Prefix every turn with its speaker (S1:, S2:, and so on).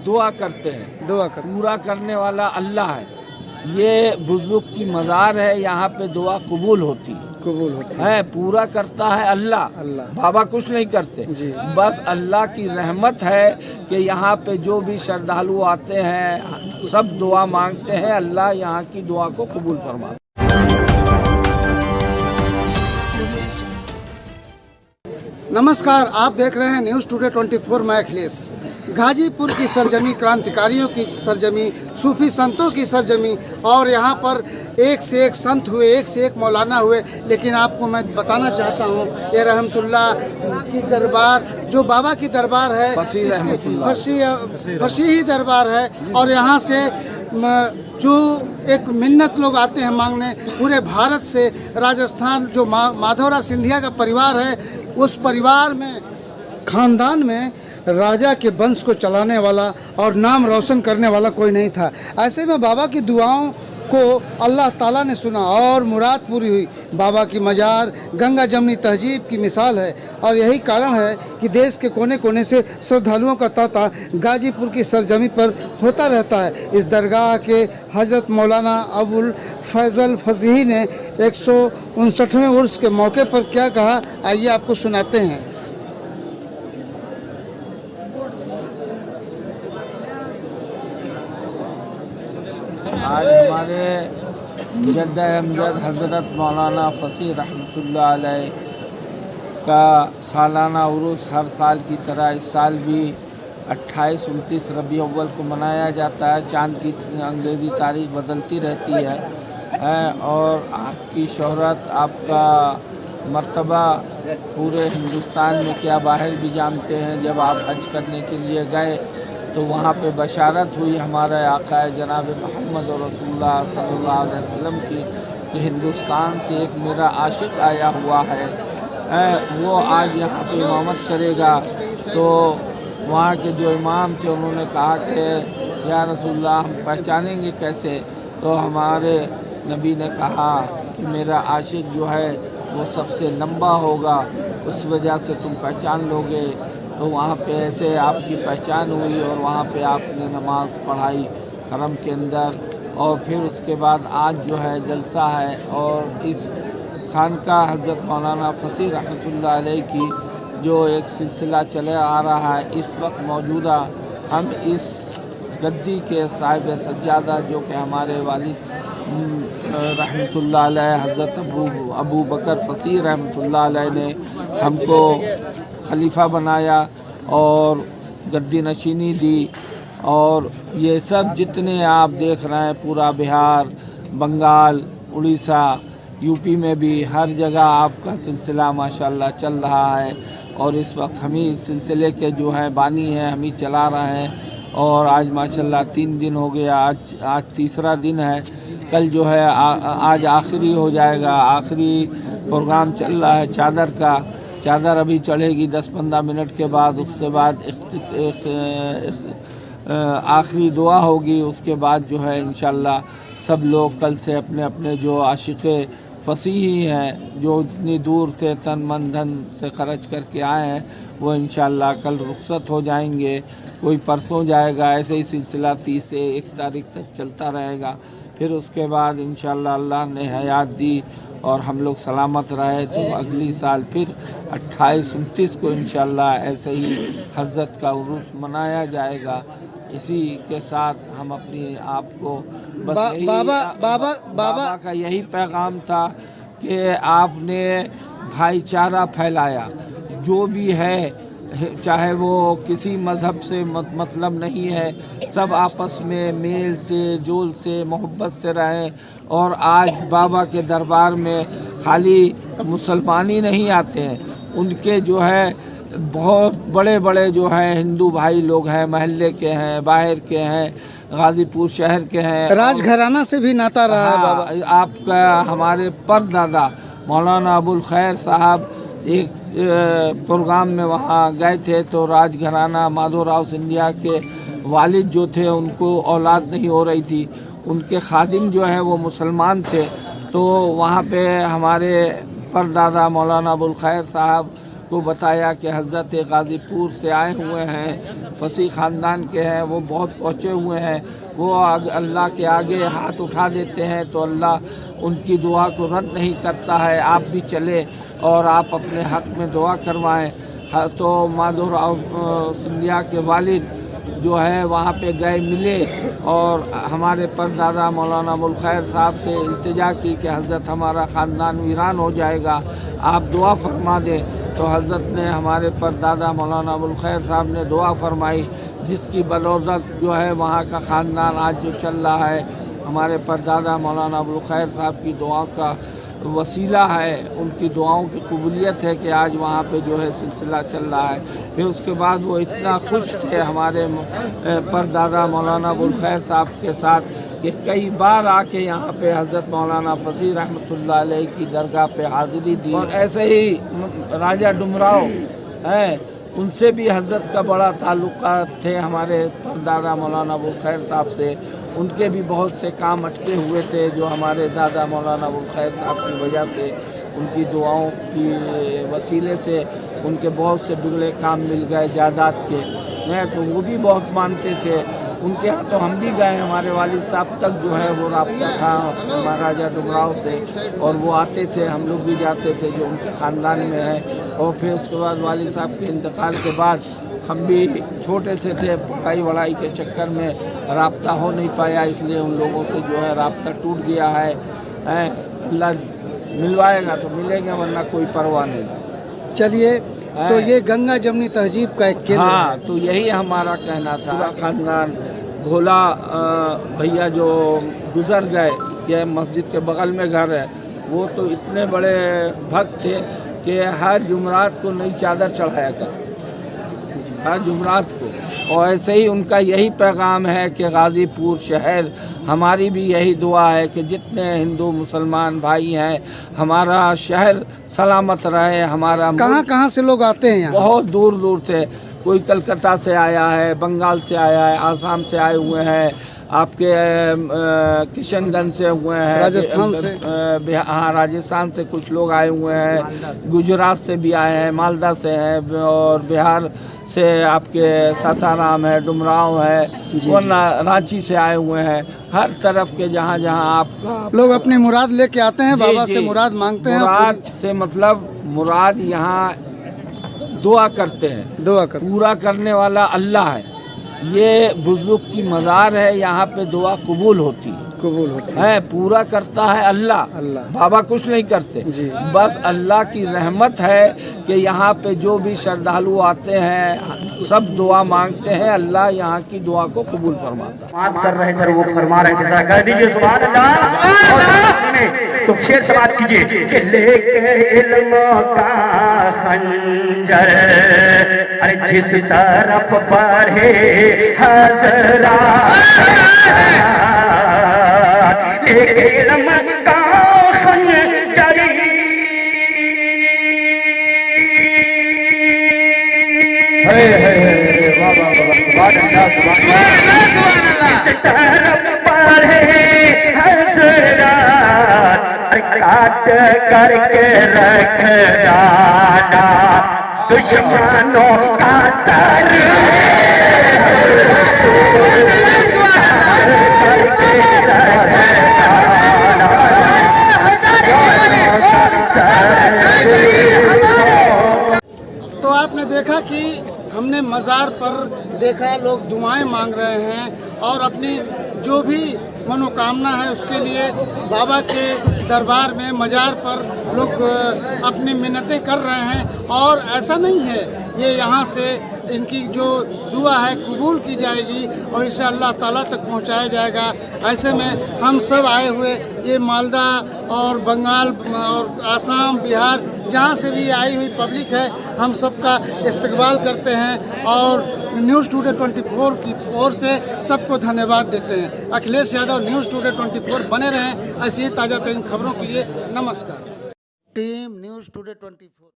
S1: دعا کرتے ہیں،
S2: دعا کرتے
S1: پورا کرنے والا اللہ ہے۔ یہ بزرگ کی مزار ہے، یہاں پہ دعا قبول ہوتی
S2: قبول ہوتا ہے
S1: ہے، پورا کرتا ہے اللہ۔
S2: اللہ۔
S1: بابا کچھ نہیں کرتے،
S2: جی۔
S1: بس اللہ کی رحمت ہے کہ یہاں پہ جو بھی شردھالو آتے ہیں سب دعا مانگتے ہیں، اللہ یہاں کی دعا کو قبول فرماتا ہے۔
S2: नमस्कार, आप देख रहे हैं न्यूज़ टुडे 24। मैं अखिलेश। गाजी पुर की सरजमी, क्रांतिकारियों की सरजमी, सूफी संतों की सरजमी, और यहाँ पर एक से एक संत हुए, एक से एक मौलाना हुए। लेकिन आपको मैं बताना चाहता हूँ ये रहमतुल्लाह की दरबार, जो बाबा की दरबार है, फसीही दरबार है। और यहाँ से जो एक मिन्नत लोग आते हैं मांगने, पूरे भारत से, राजस्थान, जो माधवराव सिंधिया का परिवार है, उस परिवार में, खानदान में राजा के वंश को चलाने वाला और नाम रोशन करने वाला कोई नहीं था। ऐसे में बाबा की दुआओं को अल्लाह ताला ने सुना और मुराद पूरी हुई। बाबा की मजार गंगा जमनी तहजीब की मिसाल है, और यही कारण है कि देश के कोने कोने से श्रद्धालुओं का तांता गाजीपुर की सरजमी पर होता रहता है। इस दरगाह के हज़रत मौलाना अबुल फैज़ल फसीही ने 159वें उर्स के मौके पर क्या कहा, आइए आपको सुनाते हैं।
S1: आज हमारे मुजद्दिद अमजद हज़रत मौलाना फसीह रहमतुल्लाह अलैह का सालाना उरूस हर साल की तरह इस साल भी 28-29 रबी अव्वल को मनाया जाता है। चाँद की अंग्रेज़ी तारीख बदलती रहती है और आपकी शोहरत, आपका मर्तबा पूरे हिंदुस्तान में क्या बाहर भी जानते हैं। जब आप हज करने के लिए गए तो वहाँ पे बशारत हुई हमारे आका जनाब मोहम्मद रसूलुल्लाह सल्लल्लाहु अलैहि वसल्लम की कि हिंदुस्तान से एक मेरा आशिक आया हुआ है, वो आज यहाँ पे इमामत करेगा। तो वहाँ के जो इमाम थे उन्होंने कहा कि या रसूलुल्लाह हम पहचानेंगे कैसे? तो हमारे नबी ने कहा कि मेरा आशिक जो है वो सबसे लंबा होगा, उस वजह से तुम पहचान लोगे। तो वहाँ पे ऐसे आपकी पहचान हुई और वहाँ पे आपने नमाज़ पढ़ाई हरम के अंदर। और फिर उसके बाद आज जो है जलसा है, और इस खानकाह हज़रत मौलाना फसीह रहमतुल्लाह अलैह की जो एक सिलसिला चले आ रहा है, इस वक्त मौजूदा हम इस गद्दी के साहिब सज्जादा जो कि हमारे वालिद रहमतुल्लाह अलैह हज़रत अबू बकर फसीह रहमतुल्लाह अलैह ने हमको खलीफा बनाया और गद्दी नशीनी दी। और ये सब जितने आप देख रहे हैं, पूरा बिहार, बंगाल, उड़ीसा, यूपी में भी हर जगह आपका सिलसिला माशाल्लाह चल रहा है। और इस वक्त हम ही इस सिलसिले के जो हैं बानी हैं, हम ही चला रहे हैं। और आज माशाल्लाह 3 दिन हो गया, आज तीसरा दिन है। कल जो है आज आखिरी हो जाएगा, आखिरी प्रोग्राम चल रहा है चादर का। चादर अभी चढ़ेगी 10-15 मिनट के बाद, उसके बाद आखिरी दुआ होगी। उसके बाद जो है इंशाल्लाह सब लोग कल से अपने अपने जो आशिक़े फसीही हैं, जो इतनी दूर से तन मन धन से खर्च करके आए हैं, वो इंशाल्लाह कल रुखसत हो जाएंगे। कोई परसों जाएगा, ऐसे ही सिलसिला 30 से 1 तारीख तक चलता रहेगा। फिर उसके बाद इंशाल्लाह अल्लाह ने हयात दी और हम लोग सलामत रहे तो अगली साल फिर 28-29 को इंशाल्लाह ऐसे ही हज़रत का उरूस मनाया जाएगा। इसी के साथ हम अपनी आप को बस यही बाबा का यही पैगाम था कि आपने भाईचारा फैलाया। जो भी है, चाहे वो किसी मज़हब से मतलब नहीं है, सब आपस में मेल से जोल से मोहब्बत से रहें। और आज बाबा के दरबार में खाली मुसलमान ही नहीं आते हैं, उनके जो है बहुत बड़े बड़े जो हैं हिंदू भाई लोग हैं, महल्ले के हैं, बाहर के हैं, गाजीपुर शहर के हैं,
S2: राजघराना से भी नाता रहा है बाबा।
S1: आपका हमारे परदादा मौलाना अबुल खैर साहब एक प्रोग्राम में वहाँ गए थे, तो राजघराना माधवराव सिंधिया के वालिद जो थे उनको औलाद नहीं हो रही थी, उनके खादिम जो है वो मुसलमान थे। तो वहाँ पे हमारे परदादा मौलाना अबुल खैर साहब को बताया कि हज़रत गाज़ीपुर से आए हुए हैं, फसी ख़ानदान के हैं, वो बहुत पहुँचे हुए हैं, वो अल्लाह के आगे हाथ उठा देते हैं तो अल्लाह उनकी दुआ को रद्द नहीं करता है। आप भी चले और आप अपने हक़ में दुआ करवाएं। तो माधवराव सिंधिया के वालिद जो है वहाँ पे गए, मिले और हमारे परदादा मौलाना अबुल खैर साहब से इल्तिजा की कि हज़रत हमारा ख़ानदान वीरान हो जाएगा, आप दुआ फरमा दें। तो हज़रत ने, हमारे परदादा मौलाना अबुल खैर साहब ने दुआ फरमाई, जिसकी बदौलत जो है वहाँ का ख़ानदान आज जो चल रहा है, हमारे परदादा मौलाना अबुल खैर साहब की दुआओं का वसीला है, उनकी दुआओं की कबूलियत है कि आज वहाँ पे जो है सिलसिला चल रहा है। फिर उसके बाद वो इतना खुश थे हमारे परदादा मौलाना अबुल खैर साहब के साथ कि कई बार आके यहाँ पे हज़रत मौलाना फसी रहमतुल्लाह अलैह की दरगाह पे हाज़िरी दी। और ऐसे ही राजा डुमराव हैं, उनसे भी हज़रत का बड़ा ताल्लुक़ात थे हमारे परदादा मौलाना अबुल खैर साहब से। उनके भी बहुत से काम अटके हुए थे जो हमारे दादा मौलाना अबुल खैर साहब की वजह से, उनकी दुआओं की वसीले से उनके बहुत से बिगड़े काम मिल गए जायदाद के। मैं तो वो भी बहुत मानते थे, उनके यहाँ तो हम भी गए, हमारे वालिद साहब तक जो है वो राब्ता था महाराजा डुमराव से, और वो आते थे, हम लोग भी जाते थे जो उनके ख़ानदान में है। और फिर उसके बाद वालिद साहब के इंतकाल के बाद हम भी छोटे से थे, पढ़ाई वढ़ाई के चक्कर में राब्ता हो नहीं पाया, इसलिए उन लोगों से जो है राब्ता टूट गया है। अल्लाह मिलवाएगा तो मिलेंगे, वरना कोई परवाह नहीं।
S2: चलिए, तो ये गंगा जमनी तहजीब का एक केंद्र
S1: हाँ
S2: है।
S1: तो यही हमारा कहना था। पूरा ख़ानदान भोला भैया जो गुज़र गए, ये मस्जिद के बगल में घर है, वो तो इतने बड़े भक्त थे कि हर जुमरात को नई चादर चढ़ाया था, हर जुमरात को। और ऐसे ही उनका यही पैगाम है कि गाज़ीपुर शहर, हमारी भी यही दुआ है कि जितने हिंदू मुसलमान भाई हैं, हमारा शहर सलामत रहे। हमारा
S2: कहाँ से लोग आते हैं यहाँ?
S1: बहुत दूर दूर से, कोई कलकत्ता से आया है, बंगाल से आया है, आसाम से आए हुए हैं, आपके किशनगंज से हुए हैं,
S2: राजस्थान से,
S1: हाँ राजस्थान से कुछ लोग आए हुए हैं, गुजरात से भी आए हैं, मालदा से हैं, और बिहार से आपके सासाराम है, डुमराव है, और रांची से आए हुए हैं। हर तरफ के जहाँ जहाँ आपका
S2: लोग अपनी मुराद लेके आते हैं, बाबा से मुराद मांगते हैं।
S1: मुराद से मतलब मुराद यहाँ दुआ करते हैं, पूरा करने वाला अल्लाह है। ये बुजुर्ग की मज़ार है, यहाँ पे दुआ कबूल होती है, पूरा करता है अल्लाह। बाबा कुछ नहीं करते, बस अल्लाह की रहमत है कि यहाँ पे जो भी श्रद्धालु आते हैं सब दुआ मांगते हैं, अल्लाह यहाँ की दुआ को कबूल फरमाता है।
S3: बात कर रहे थे, वो फरमा रहे थे, कर दीजिए सुभान अल्लाह। तो शेर समाप्त कीजिए कि लेके इल्म का खंजर, अरे जिस तरफ बढ़े हजरा, लेके इल्म का खंजर, जिस तरफ बढ़े हजरा, काट करके रख जाना दुश्मनों का सर,
S2: तो आपने देखा कि हमने मज़ार पर देखा लोग दुआएं मांग रहे हैं और अपनी जो भी मनोकामना है उसके लिए बाबा के दरबार में, मज़ार पर लोग अपनी मिन्नतें कर रहे हैं। और ऐसा नहीं है, ये यहाँ से इनकी जो दुआ है कबूल की जाएगी और इसे अल्लाह ताला तक पहुँचाया जाएगा। ऐसे में हम सब आए हुए, ये मालदा और बंगाल और आसाम, बिहार, जहाँ से भी आई हुई पब्लिक है, हम सबका इस्तकबाल करते हैं और न्यूज़ टुडे 24 की ओर से सबको धन्यवाद देते हैं। अखिलेश यादव, न्यूज़ टुडे 24, बने रहें ऐसी ही ताज़ा तरीन खबरों के लिए। नमस्कार। Team news today 24।